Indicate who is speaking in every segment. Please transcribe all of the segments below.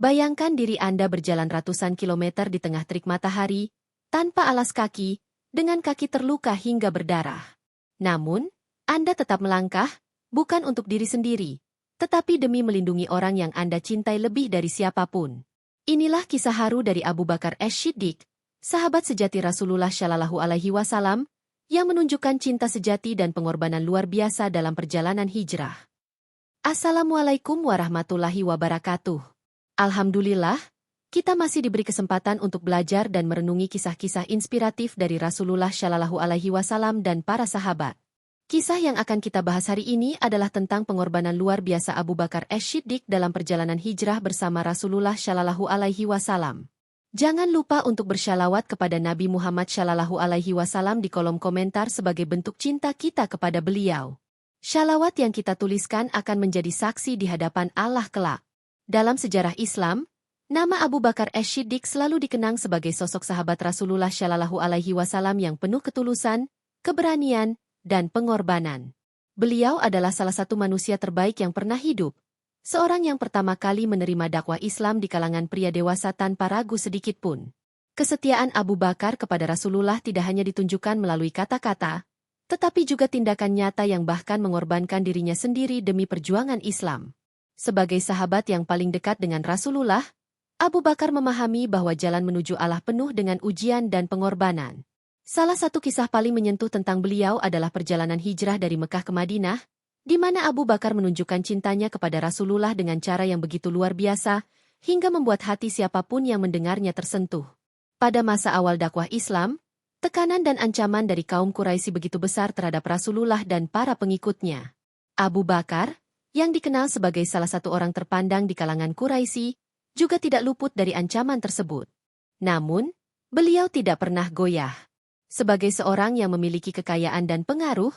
Speaker 1: Bayangkan diri Anda berjalan ratusan kilometer di tengah terik matahari, tanpa alas kaki, dengan kaki terluka hingga berdarah. Namun, Anda tetap melangkah, bukan untuk diri sendiri, tetapi demi melindungi orang yang Anda cintai lebih dari siapapun. Inilah kisah haru dari Abu Bakar Ash-Shiddiq, sahabat sejati Rasulullah Shallallahu Alaihi Wasallam, yang menunjukkan cinta sejati dan pengorbanan luar biasa dalam perjalanan hijrah. Assalamualaikum warahmatullahi wabarakatuh. Alhamdulillah, kita masih diberi kesempatan untuk belajar dan merenungi kisah-kisah inspiratif dari Rasulullah Shallallahu Alaihi Wasallam dan para sahabat. Kisah yang akan kita bahas hari ini adalah tentang pengorbanan luar biasa Abu Bakar Ash-Shiddiq dalam perjalanan hijrah bersama Rasulullah Shallallahu Alaihi Wasallam. Jangan lupa untuk bersyalawat kepada Nabi Muhammad Shallallahu Alaihi Wasallam di kolom komentar sebagai bentuk cinta kita kepada beliau. Syalawat yang kita tuliskan akan menjadi saksi di hadapan Allah kelak. Dalam sejarah Islam, nama Abu Bakar Ash-Shiddiq selalu dikenang sebagai sosok sahabat Rasulullah Shallallahu Alaihi Wasallam yang penuh ketulusan, keberanian, dan pengorbanan. Beliau adalah salah satu manusia terbaik yang pernah hidup, seorang yang pertama kali menerima dakwah Islam di kalangan pria dewasa tanpa ragu sedikitpun. Kesetiaan Abu Bakar kepada Rasulullah tidak hanya ditunjukkan melalui kata-kata, tetapi juga tindakan nyata yang bahkan mengorbankan dirinya sendiri demi perjuangan Islam. Sebagai sahabat yang paling dekat dengan Rasulullah, Abu Bakar memahami bahwa jalan menuju Allah penuh dengan ujian dan pengorbanan. Salah satu kisah paling menyentuh tentang beliau adalah perjalanan hijrah dari Mekah ke Madinah, di mana Abu Bakar menunjukkan cintanya kepada Rasulullah dengan cara yang begitu luar biasa, hingga membuat hati siapapun yang mendengarnya tersentuh. Pada masa awal dakwah Islam, tekanan dan ancaman dari kaum Quraisy begitu besar terhadap Rasulullah dan para pengikutnya. Abu Bakar, yang dikenal sebagai salah satu orang terpandang di kalangan Quraisy, juga tidak luput dari ancaman tersebut. Namun, beliau tidak pernah goyah. Sebagai seorang yang memiliki kekayaan dan pengaruh,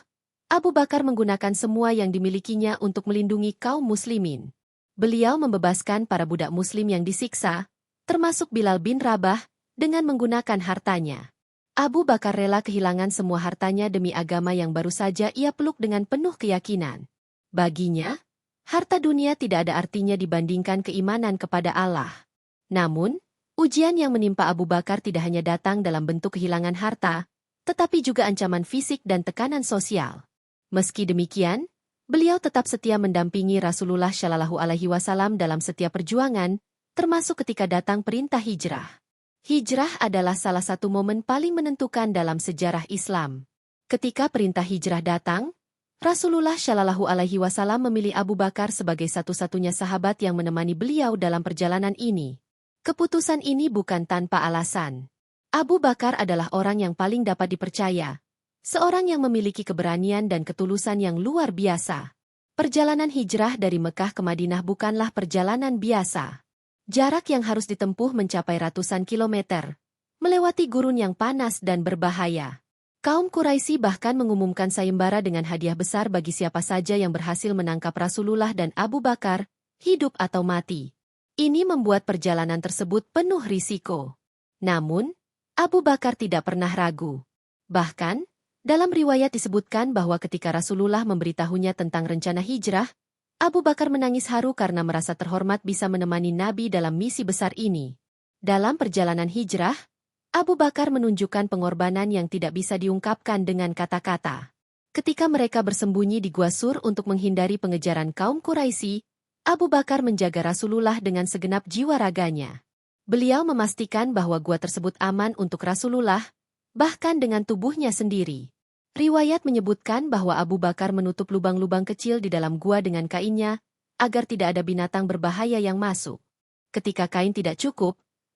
Speaker 1: Abu Bakar menggunakan semua yang dimilikinya untuk melindungi kaum muslimin. Beliau membebaskan para budak muslim yang disiksa, termasuk Bilal bin Rabah, dengan menggunakan hartanya. Abu Bakar rela kehilangan semua hartanya demi agama yang baru saja ia peluk dengan penuh keyakinan. Baginya, harta dunia tidak ada artinya dibandingkan keimanan kepada Allah. Namun, ujian yang menimpa Abu Bakar tidak hanya datang dalam bentuk kehilangan harta, tetapi juga ancaman fisik dan tekanan sosial. Meski demikian, beliau tetap setia mendampingi Rasulullah Shallallahu Alaihi Wasallam dalam setiap perjuangan, termasuk ketika datang perintah hijrah. Hijrah adalah salah satu momen paling menentukan dalam sejarah Islam. Ketika perintah hijrah datang, Rasulullah Shallallahu Alaihi Wasallam memilih Abu Bakar sebagai satu-satunya sahabat yang menemani beliau dalam perjalanan ini. Keputusan ini bukan tanpa alasan. Abu Bakar adalah orang yang paling dapat dipercaya, seorang yang memiliki keberanian dan ketulusan yang luar biasa. Perjalanan hijrah dari Mekah ke Madinah bukanlah perjalanan biasa. Jarak yang harus ditempuh mencapai ratusan kilometer, melewati gurun yang panas dan berbahaya. Kaum Quraisy bahkan mengumumkan sayembara dengan hadiah besar bagi siapa saja yang berhasil menangkap Rasulullah dan Abu Bakar, hidup atau mati. Ini membuat perjalanan tersebut penuh risiko. Namun, Abu Bakar tidak pernah ragu. Bahkan, dalam riwayat disebutkan bahwa ketika Rasulullah memberitahunya tentang rencana hijrah, Abu Bakar menangis haru karena merasa terhormat bisa menemani Nabi dalam misi besar ini. Dalam perjalanan hijrah, Abu Bakar menunjukkan pengorbanan yang tidak bisa diungkapkan dengan kata-kata. Ketika mereka bersembunyi di Gua Sur untuk menghindari pengejaran kaum Quraisy, Abu Bakar menjaga Rasulullah dengan segenap jiwa raganya. Beliau memastikan bahwa gua tersebut aman untuk Rasulullah, bahkan dengan tubuhnya sendiri. Riwayat menyebutkan bahwa Abu Bakar menutup lubang-lubang kecil di dalam gua dengan kainnya, agar tidak ada binatang berbahaya yang masuk. Ketika kain tidak cukup,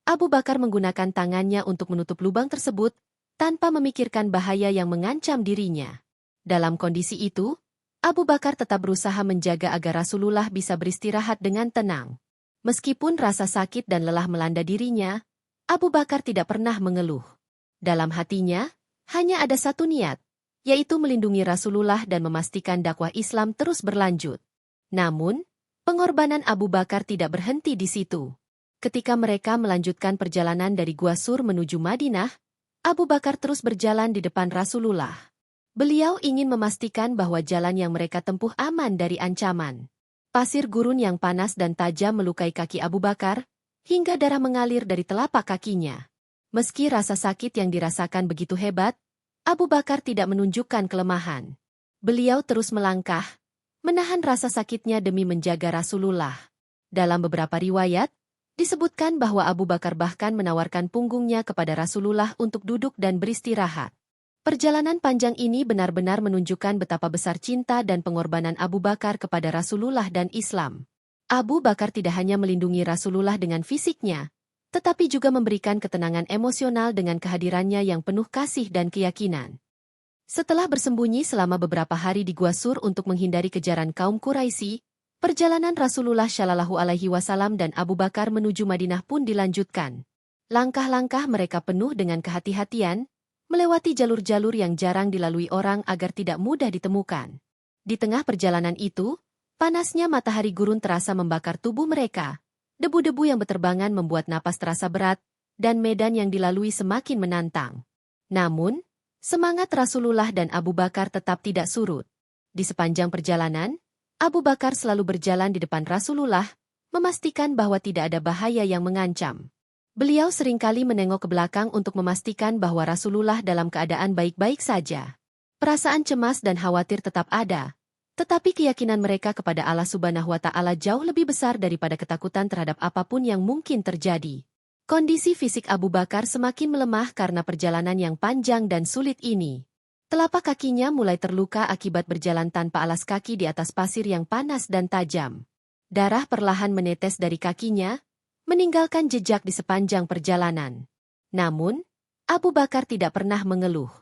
Speaker 1: Abu Bakar menggunakan tangannya untuk menutup lubang tersebut, tanpa memikirkan bahaya yang mengancam dirinya. Dalam kondisi itu, Abu Bakar tetap berusaha menjaga agar Rasulullah bisa beristirahat dengan tenang. Meskipun rasa sakit dan lelah melanda dirinya, Abu Bakar tidak pernah mengeluh. Dalam hatinya, hanya ada satu niat, yaitu melindungi Rasulullah dan memastikan dakwah Islam terus berlanjut. Namun, pengorbanan Abu Bakar tidak berhenti di situ. Ketika mereka melanjutkan perjalanan dari Gua Sur menuju Madinah, Abu Bakar terus berjalan di depan Rasulullah. Beliau ingin memastikan bahwa jalan yang mereka tempuh aman dari ancaman. Pasir gurun yang panas dan tajam melukai kaki Abu Bakar, hingga darah mengalir dari telapak kakinya. Meski rasa sakit yang dirasakan begitu hebat, Abu Bakar tidak menunjukkan kelemahan. Beliau terus melangkah, menahan rasa sakitnya demi menjaga Rasulullah. Dalam beberapa riwayat, disebutkan bahwa Abu Bakar bahkan menawarkan punggungnya kepada Rasulullah untuk duduk dan beristirahat. Perjalanan panjang ini benar-benar menunjukkan betapa besar cinta dan pengorbanan Abu Bakar kepada Rasulullah dan Islam. Abu Bakar tidak hanya melindungi Rasulullah dengan fisiknya, tetapi juga memberikan ketenangan emosional dengan kehadirannya yang penuh kasih dan keyakinan. Setelah bersembunyi selama beberapa hari di Gua Sur untuk menghindari kejaran kaum Quraisy, perjalanan Rasulullah Shallallahu Alaihi Wasallam dan Abu Bakar menuju Madinah pun dilanjutkan. Langkah-langkah mereka penuh dengan kehati-hatian, melewati jalur-jalur yang jarang dilalui orang agar tidak mudah ditemukan. Di tengah perjalanan itu, panasnya matahari gurun terasa membakar tubuh mereka. Debu-debu yang berterbangan membuat napas terasa berat, dan medan yang dilalui semakin menantang. Namun, semangat Rasulullah dan Abu Bakar tetap tidak surut. Di sepanjang perjalanan, Abu Bakar selalu berjalan di depan Rasulullah, memastikan bahwa tidak ada bahaya yang mengancam. Beliau seringkali menengok ke belakang untuk memastikan bahwa Rasulullah dalam keadaan baik-baik saja. Perasaan cemas dan khawatir tetap ada, tetapi keyakinan mereka kepada Allah Subhanahu wa Ta'ala jauh lebih besar daripada ketakutan terhadap apapun yang mungkin terjadi. Kondisi fisik Abu Bakar semakin melemah karena perjalanan yang panjang dan sulit ini. Telapak kakinya mulai terluka akibat berjalan tanpa alas kaki di atas pasir yang panas dan tajam. Darah perlahan menetes dari kakinya, meninggalkan jejak di sepanjang perjalanan. Namun, Abu Bakar tidak pernah mengeluh.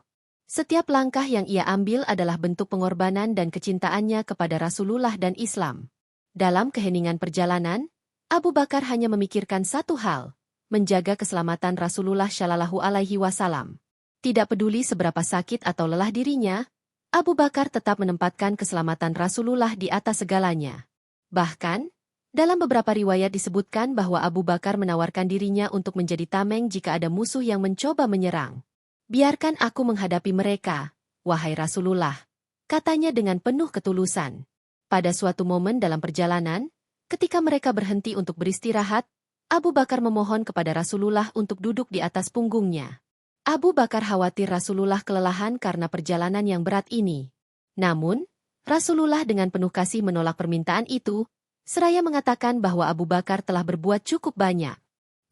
Speaker 1: Setiap langkah yang ia ambil adalah bentuk pengorbanan dan kecintaannya kepada Rasulullah dan Islam. Dalam keheningan perjalanan, Abu Bakar hanya memikirkan satu hal, menjaga keselamatan Rasulullah Shallallahu Alaihi Wasallam. Tidak peduli seberapa sakit atau lelah dirinya, Abu Bakar tetap menempatkan keselamatan Rasulullah di atas segalanya. Bahkan, dalam beberapa riwayat disebutkan bahwa Abu Bakar menawarkan dirinya untuk menjadi tameng jika ada musuh yang mencoba menyerang. "Biarkan aku menghadapi mereka, wahai Rasulullah," katanya dengan penuh ketulusan. Pada suatu momen dalam perjalanan, ketika mereka berhenti untuk beristirahat, Abu Bakar memohon kepada Rasulullah untuk duduk di atas punggungnya. Abu Bakar khawatir Rasulullah kelelahan karena perjalanan yang berat ini. Namun, Rasulullah dengan penuh kasih menolak permintaan itu, seraya mengatakan bahwa Abu Bakar telah berbuat cukup banyak.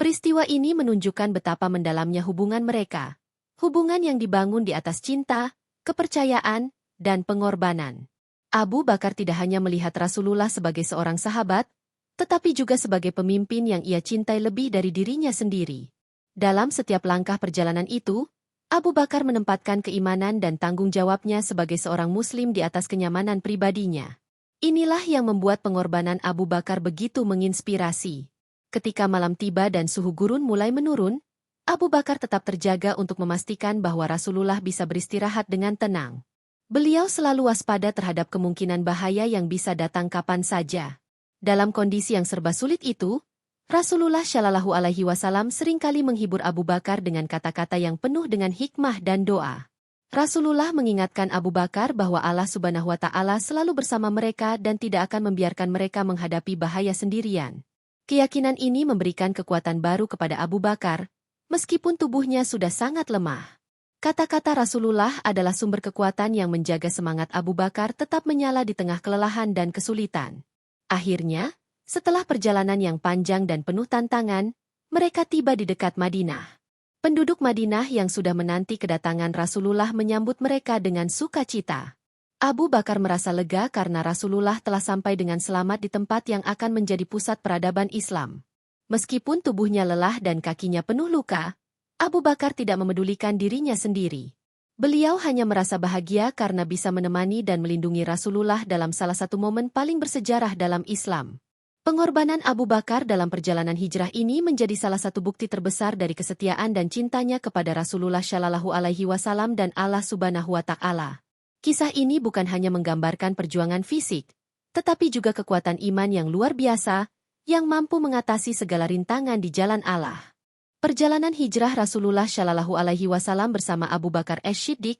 Speaker 1: Peristiwa ini menunjukkan betapa mendalamnya hubungan mereka. Hubungan yang dibangun di atas cinta, kepercayaan, dan pengorbanan. Abu Bakar tidak hanya melihat Rasulullah sebagai seorang sahabat, tetapi juga sebagai pemimpin yang ia cintai lebih dari dirinya sendiri. Dalam setiap langkah perjalanan itu, Abu Bakar menempatkan keimanan dan tanggung jawabnya sebagai seorang Muslim di atas kenyamanan pribadinya. Inilah yang membuat pengorbanan Abu Bakar begitu menginspirasi. Ketika malam tiba dan suhu gurun mulai menurun, Abu Bakar tetap terjaga untuk memastikan bahwa Rasulullah bisa beristirahat dengan tenang. Beliau selalu waspada terhadap kemungkinan bahaya yang bisa datang kapan saja. Dalam kondisi yang serba sulit itu, Rasulullah Shallallahu Alaihi Wasallam seringkali menghibur Abu Bakar dengan kata-kata yang penuh dengan hikmah dan doa. Rasulullah mengingatkan Abu Bakar bahwa Allah Subhanahu wa Ta'ala selalu bersama mereka dan tidak akan membiarkan mereka menghadapi bahaya sendirian. Keyakinan ini memberikan kekuatan baru kepada Abu Bakar, meskipun tubuhnya sudah sangat lemah. Kata-kata Rasulullah adalah sumber kekuatan yang menjaga semangat Abu Bakar tetap menyala di tengah kelelahan dan kesulitan. Akhirnya, setelah perjalanan yang panjang dan penuh tantangan, mereka tiba di dekat Madinah. Penduduk Madinah yang sudah menanti kedatangan Rasulullah menyambut mereka dengan sukacita. Abu Bakar merasa lega karena Rasulullah telah sampai dengan selamat di tempat yang akan menjadi pusat peradaban Islam. Meskipun tubuhnya lelah dan kakinya penuh luka, Abu Bakar tidak memedulikan dirinya sendiri. Beliau hanya merasa bahagia karena bisa menemani dan melindungi Rasulullah dalam salah satu momen paling bersejarah dalam Islam. Pengorbanan Abu Bakar dalam perjalanan hijrah ini menjadi salah satu bukti terbesar dari kesetiaan dan cintanya kepada Rasulullah Shallallahu Alaihi Wasallam dan Allah Subhanahu wa Ta'ala. Kisah ini bukan hanya menggambarkan perjuangan fisik, tetapi juga kekuatan iman yang luar biasa, yang mampu mengatasi segala rintangan di jalan Allah. Perjalanan hijrah Rasulullah Shallallahu Alaihi Wasallam bersama Abu Bakar As-Siddiq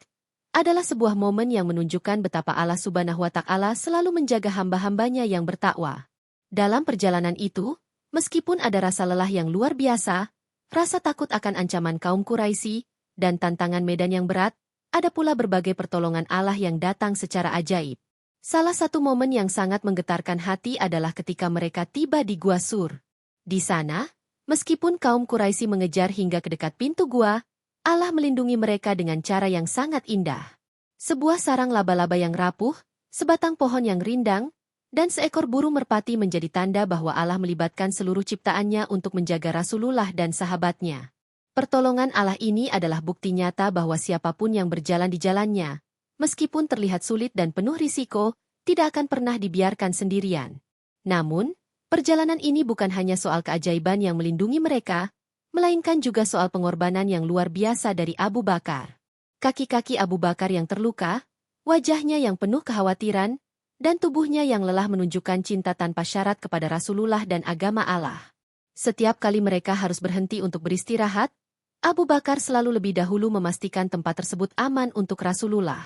Speaker 1: adalah sebuah momen yang menunjukkan betapa Allah Subhanahu wa Ta'ala selalu menjaga hamba-hambanya yang bertakwa. Dalam perjalanan itu, Meskipun ada rasa lelah yang luar biasa, rasa takut akan ancaman kaum Quraisy, dan tantangan medan yang berat, ada pula berbagai pertolongan Allah yang datang secara ajaib. Salah satu momen yang sangat menggetarkan hati adalah ketika mereka tiba di Gua Sur. Di sana, meskipun kaum Quraisy mengejar hingga ke dekat pintu gua, Allah melindungi mereka dengan cara yang sangat indah. Sebuah sarang laba-laba yang rapuh, sebatang pohon yang rindang, dan seekor burung merpati menjadi tanda bahwa Allah melibatkan seluruh ciptaannya untuk menjaga Rasulullah dan sahabatnya. Pertolongan Allah ini adalah bukti nyata bahwa siapapun yang berjalan di jalannya, meskipun terlihat sulit dan penuh risiko, tidak akan pernah dibiarkan sendirian. Namun, perjalanan ini bukan hanya soal keajaiban yang melindungi mereka, melainkan juga soal pengorbanan yang luar biasa dari Abu Bakar. Kaki-kaki Abu Bakar yang terluka, wajahnya yang penuh kekhawatiran, dan tubuhnya yang lelah menunjukkan cinta tanpa syarat kepada Rasulullah dan agama Allah. Setiap kali mereka harus berhenti untuk beristirahat, Abu Bakar selalu lebih dahulu memastikan tempat tersebut aman untuk Rasulullah.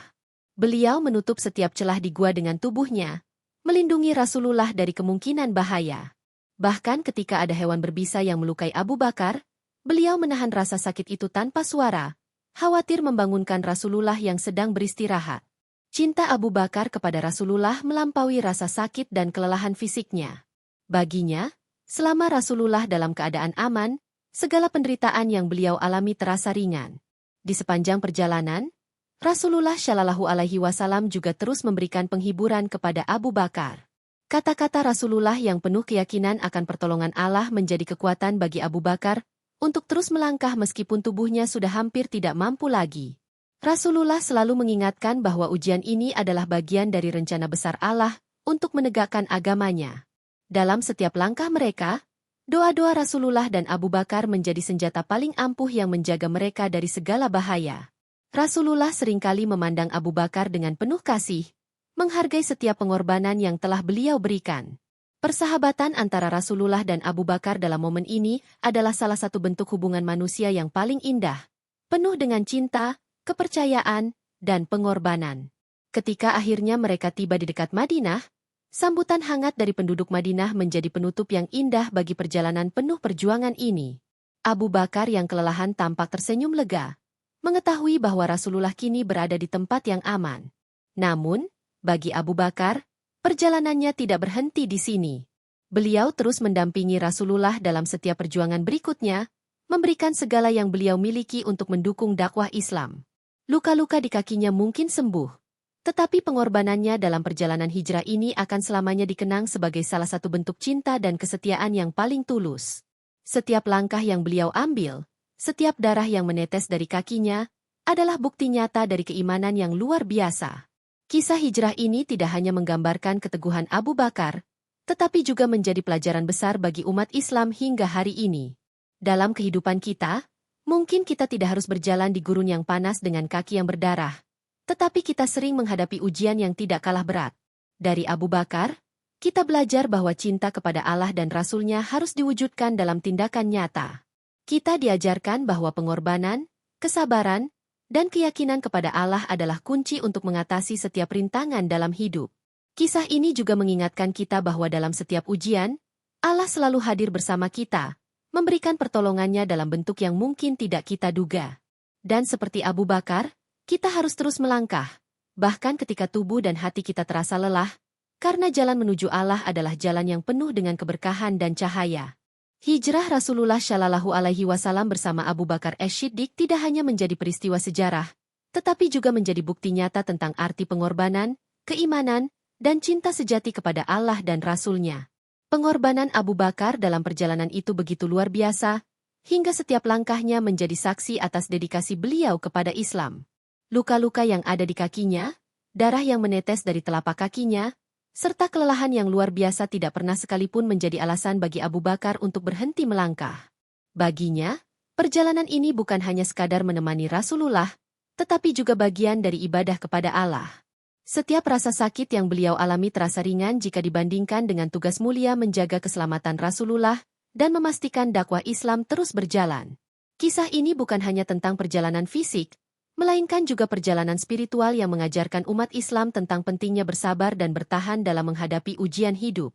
Speaker 1: Beliau menutup setiap celah di gua dengan tubuhnya, melindungi Rasulullah dari kemungkinan bahaya. Bahkan ketika ada hewan berbisa yang melukai Abu Bakar, beliau menahan rasa sakit itu tanpa suara, khawatir membangunkan Rasulullah yang sedang beristirahat. Cinta Abu Bakar kepada Rasulullah melampaui rasa sakit dan kelelahan fisiknya. Baginya, selama Rasulullah dalam keadaan aman, segala penderitaan yang beliau alami terasa ringan. Di sepanjang perjalanan, Rasulullah Shallallahu Alaihi Wasallam juga terus memberikan penghiburan kepada Abu Bakar. Kata-kata Rasulullah yang penuh keyakinan akan pertolongan Allah menjadi kekuatan bagi Abu Bakar untuk terus melangkah meskipun tubuhnya sudah hampir tidak mampu lagi. Rasulullah selalu mengingatkan bahwa ujian ini adalah bagian dari rencana besar Allah untuk menegakkan agamanya. Dalam setiap langkah mereka, doa-doa Rasulullah dan Abu Bakar menjadi senjata paling ampuh yang menjaga mereka dari segala bahaya. Rasulullah seringkali memandang Abu Bakar dengan penuh kasih, menghargai setiap pengorbanan yang telah beliau berikan. Persahabatan antara Rasulullah dan Abu Bakar dalam momen ini adalah salah satu bentuk hubungan manusia yang paling indah, penuh dengan cinta, kepercayaan, dan pengorbanan. Ketika akhirnya mereka tiba di dekat Madinah, sambutan hangat dari penduduk Madinah menjadi penutup yang indah bagi perjalanan penuh perjuangan ini. Abu Bakar yang kelelahan tampak tersenyum lega, mengetahui bahwa Rasulullah kini berada di tempat yang aman. Namun, bagi Abu Bakar, perjalanannya tidak berhenti di sini. Beliau terus mendampingi Rasulullah dalam setiap perjuangan berikutnya, memberikan segala yang beliau miliki untuk mendukung dakwah Islam. Luka-luka di kakinya mungkin sembuh, tetapi pengorbanannya dalam perjalanan hijrah ini akan selamanya dikenang sebagai salah satu bentuk cinta dan kesetiaan yang paling tulus. Setiap langkah yang beliau ambil, setiap darah yang menetes dari kakinya, adalah bukti nyata dari keimanan yang luar biasa. Kisah hijrah ini tidak hanya menggambarkan keteguhan Abu Bakar, tetapi juga menjadi pelajaran besar bagi umat Islam hingga hari ini. Dalam kehidupan kita, mungkin kita tidak harus berjalan di gurun yang panas dengan kaki yang berdarah, tetapi kita sering menghadapi ujian yang tidak kalah berat. Dari Abu Bakar, kita belajar bahwa cinta kepada Allah dan Rasul-Nya harus diwujudkan dalam tindakan nyata. Kita diajarkan bahwa pengorbanan, kesabaran, dan keyakinan kepada Allah adalah kunci untuk mengatasi setiap rintangan dalam hidup. Kisah ini juga mengingatkan kita bahwa dalam setiap ujian, Allah selalu hadir bersama kita, memberikan pertolongannya dalam bentuk yang mungkin tidak kita duga. Dan seperti Abu Bakar, kita harus terus melangkah, bahkan ketika tubuh dan hati kita terasa lelah, karena jalan menuju Allah adalah jalan yang penuh dengan keberkahan dan cahaya. Hijrah Rasulullah Shallallahu Alaihi Wasallam bersama Abu Bakar As-Siddiq tidak hanya menjadi peristiwa sejarah, tetapi juga menjadi bukti nyata tentang arti pengorbanan, keimanan, dan cinta sejati kepada Allah dan Rasul-Nya. Pengorbanan Abu Bakar dalam perjalanan itu begitu luar biasa, hingga setiap langkahnya menjadi saksi atas dedikasi beliau kepada Islam. Luka-luka yang ada di kakinya, darah yang menetes dari telapak kakinya, serta kelelahan yang luar biasa tidak pernah sekalipun menjadi alasan bagi Abu Bakar untuk berhenti melangkah. Baginya, perjalanan ini bukan hanya sekadar menemani Rasulullah, tetapi juga bagian dari ibadah kepada Allah. Setiap rasa sakit yang beliau alami terasa ringan jika dibandingkan dengan tugas mulia menjaga keselamatan Rasulullah dan memastikan dakwah Islam terus berjalan. Kisah ini bukan hanya tentang perjalanan fisik, melainkan juga perjalanan spiritual yang mengajarkan umat Islam tentang pentingnya bersabar dan bertahan dalam menghadapi ujian hidup.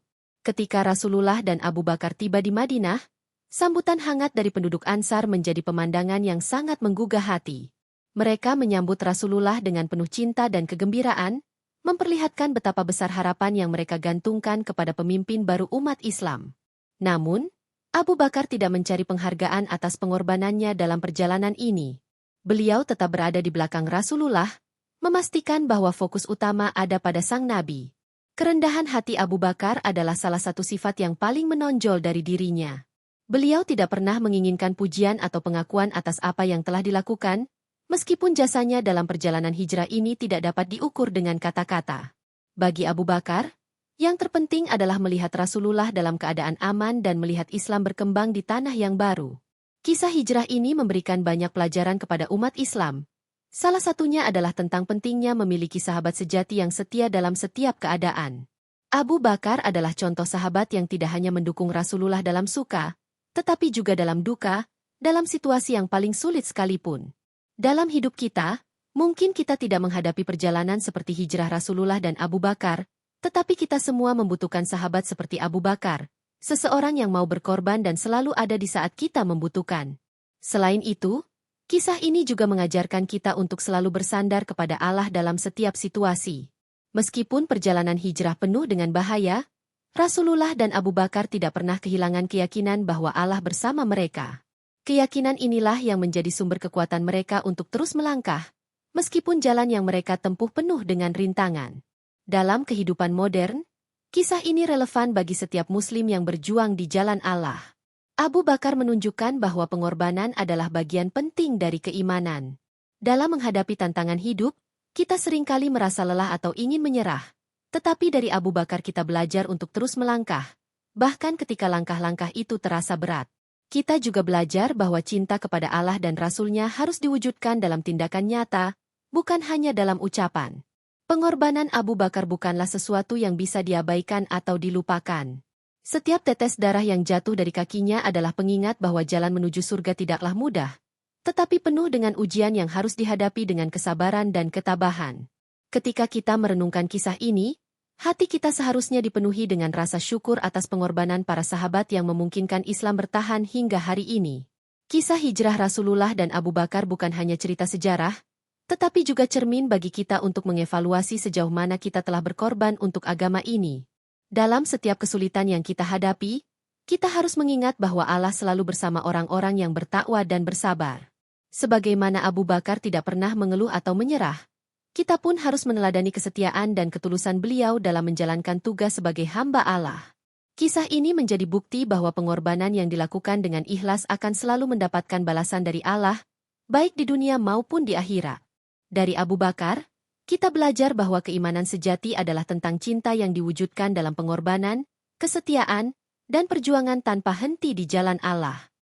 Speaker 1: Ketika Rasulullah dan Abu Bakar tiba di Madinah, sambutan hangat dari penduduk Ansar menjadi pemandangan yang sangat menggugah hati. Mereka menyambut Rasulullah dengan penuh cinta dan kegembiraan, memperlihatkan betapa besar harapan yang mereka gantungkan kepada pemimpin baru umat Islam. Namun, Abu Bakar tidak mencari penghargaan atas pengorbanannya dalam perjalanan ini. Beliau tetap berada di belakang Rasulullah, memastikan bahwa fokus utama ada pada sang Nabi. Kerendahan hati Abu Bakar adalah salah satu sifat yang paling menonjol dari dirinya. Beliau tidak pernah menginginkan pujian atau pengakuan atas apa yang telah dilakukan, meskipun jasanya dalam perjalanan hijrah ini tidak dapat diukur dengan kata-kata. Bagi Abu Bakar, yang terpenting adalah melihat Rasulullah dalam keadaan aman dan melihat Islam berkembang di tanah yang baru. Kisah hijrah ini memberikan banyak pelajaran kepada umat Islam. Salah satunya adalah tentang pentingnya memiliki sahabat sejati yang setia dalam setiap keadaan. Abu Bakar adalah contoh sahabat yang tidak hanya mendukung Rasulullah dalam suka, tetapi juga dalam duka, dalam situasi yang paling sulit sekalipun. Dalam hidup kita, mungkin kita tidak menghadapi perjalanan seperti hijrah Rasulullah dan Abu Bakar, tetapi kita semua membutuhkan sahabat seperti Abu Bakar, seseorang yang mau berkorban dan selalu ada di saat kita membutuhkan. Selain itu, kisah ini juga mengajarkan kita untuk selalu bersandar kepada Allah dalam setiap situasi. Meskipun perjalanan hijrah penuh dengan bahaya, Rasulullah dan Abu Bakar tidak pernah kehilangan keyakinan bahwa Allah bersama mereka. Keyakinan inilah yang menjadi sumber kekuatan mereka untuk terus melangkah, meskipun jalan yang mereka tempuh penuh dengan rintangan. Dalam kehidupan modern, kisah ini relevan bagi setiap Muslim yang berjuang di jalan Allah. Abu Bakar menunjukkan bahwa pengorbanan adalah bagian penting dari keimanan. Dalam menghadapi tantangan hidup, kita seringkali merasa lelah atau ingin menyerah. Tetapi dari Abu Bakar kita belajar untuk terus melangkah, bahkan ketika langkah-langkah itu terasa berat. Kita juga belajar bahwa cinta kepada Allah dan Rasul-Nya harus diwujudkan dalam tindakan nyata, bukan hanya dalam ucapan. Pengorbanan Abu Bakar bukanlah sesuatu yang bisa diabaikan atau dilupakan. Setiap tetes darah yang jatuh dari kakinya adalah pengingat bahwa jalan menuju surga tidaklah mudah, tetapi penuh dengan ujian yang harus dihadapi dengan kesabaran dan ketabahan. Ketika kita merenungkan kisah ini, hati kita seharusnya dipenuhi dengan rasa syukur atas pengorbanan para sahabat yang memungkinkan Islam bertahan hingga hari ini. Kisah hijrah Rasulullah dan Abu Bakar bukan hanya cerita sejarah, tetapi juga cermin bagi kita untuk mengevaluasi sejauh mana kita telah berkorban untuk agama ini. Dalam setiap kesulitan yang kita hadapi, kita harus mengingat bahwa Allah selalu bersama orang-orang yang bertakwa dan bersabar. Sebagaimana Abu Bakar tidak pernah mengeluh atau menyerah, kita pun harus meneladani kesetiaan dan ketulusan beliau dalam menjalankan tugas sebagai hamba Allah. Kisah ini menjadi bukti bahwa pengorbanan yang dilakukan dengan ikhlas akan selalu mendapatkan balasan dari Allah, baik di dunia maupun di akhirat. Dari Abu Bakar, kita belajar bahwa keimanan sejati adalah tentang cinta yang diwujudkan dalam pengorbanan, kesetiaan, dan perjuangan tanpa henti di jalan Allah.